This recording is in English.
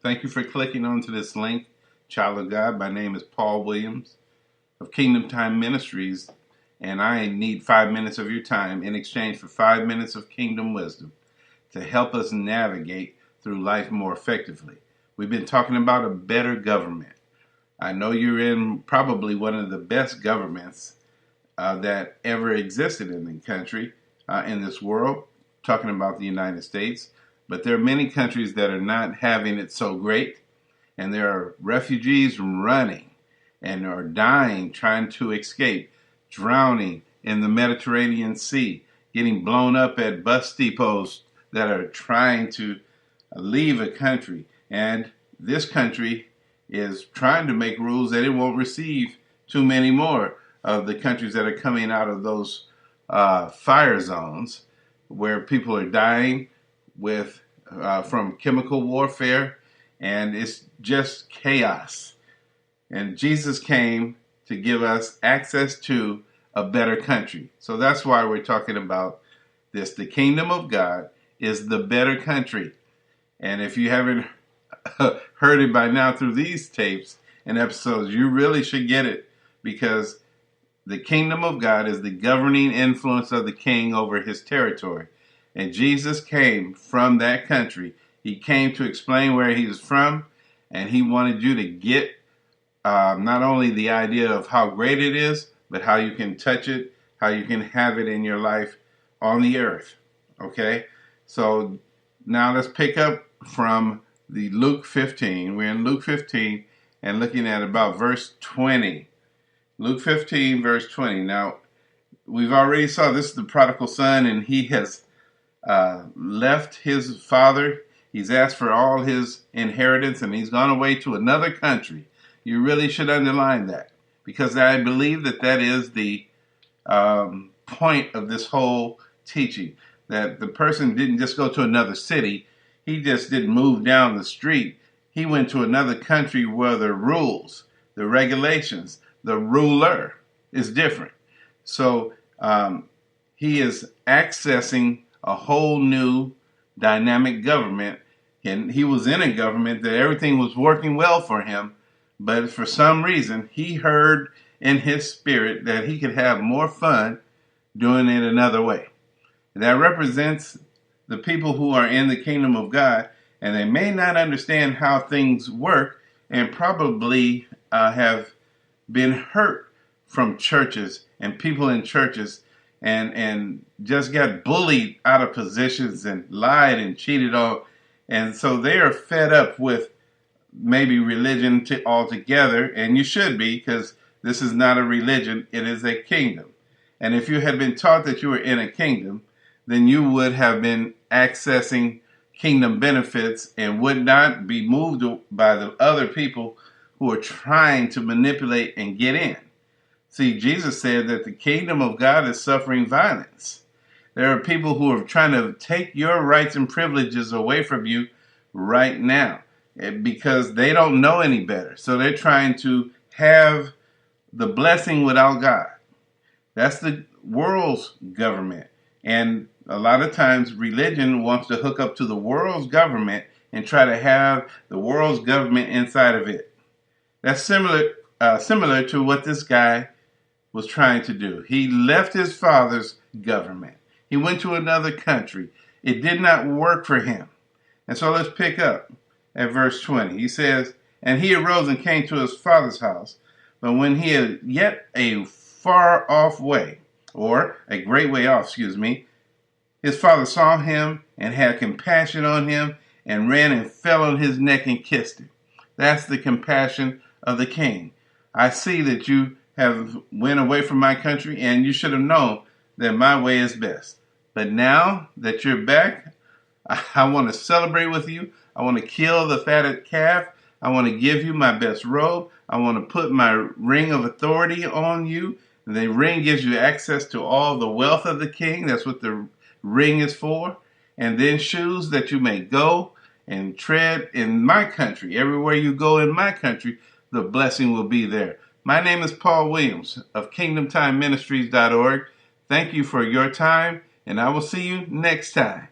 Thank you for clicking onto this link, child of God. My name is Paul Williams of Kingdom Time Ministries, and I need 5 minutes of your time in exchange for 5 minutes of kingdom wisdom to help us navigate through life more effectively. We've been talking about a better government. I know you're in probably one of the best governments that ever existed in the country, in this world, talking about the United States. But there are many countries that are not having it so great, and there are refugees running and are dying trying to escape, drowning in the Mediterranean Sea, getting blown up at bus depots that are trying to leave a country. And this country is trying to make rules that it won't receive too many more of the countries that are coming out of those fire zones where people are dying from chemical warfare, and it's just chaos. And Jesus came to give us access to a better country. So that's why we're talking about this. The kingdom of God is the better country. And if you haven't heard it by now through these tapes and episodes, you really should get it, because the kingdom of God is the governing influence of the king over his territory. And Jesus came from that country. He came to explain where he was from, and he wanted you to get not only the idea of how great it is, but how you can touch it, how you can have it in your life on the earth. Okay? So now let's pick up from the Luke 15. We're in Luke 15 and looking at about verse 20. Luke 15, verse 20. Now, we've already saw this is the prodigal son, and he has left his father. He's asked for all his inheritance, and he's gone away to another country. You really should underline that, because I believe that is the point of this whole teaching, that the person didn't just go to another city. He just didn't move down the street. He went to another country where the rules, the regulations, the ruler is different. So he is accessing a whole new dynamic government. And he was in a government that everything was working well for him, but for some reason he heard in his spirit that he could have more fun doing it another way. That represents the people who are in the kingdom of God, and they may not understand how things work, and probably have been hurt from churches and people in churches, and just got bullied out of positions and lied and cheated on. And so they are fed up with maybe religion altogether, and you should be, because this is not a religion, it is a kingdom. And if you had been taught that you were in a kingdom, then you would have been accessing kingdom benefits and would not be moved by the other people who are trying to manipulate and get in. See, Jesus said that the kingdom of God is suffering violence. There are people who are trying to take your rights and privileges away from you right now because they don't know any better. So they're trying to have the blessing without God. That's the world's government. And a lot of times religion wants to hook up to the world's government and try to have the world's government inside of it. That's similar to what this guy was trying to do. He left his father's government. He went to another country. It did not work for him. And so let's pick up at verse 20. He says, "And he arose and came to his father's house. But when he had yet a far off way, or a great way off, his father saw him and had compassion on him and ran and fell on his neck and kissed him." That's the compassion of the king. I see that you have went away from my country, and you should have known that my way is best. But now that you're back, I want to celebrate with you. I want to kill the fatted calf. I want to give you my best robe. I want to put my ring of authority on you. The ring gives you access to all the wealth of the king. That's what the ring is for. And then shoes that you may go and tread in my country. Everywhere you go in my country, the blessing will be there. My name is Paul Williams of KingdomTimeMinistries.org. Thank you for your time, and I will see you next time.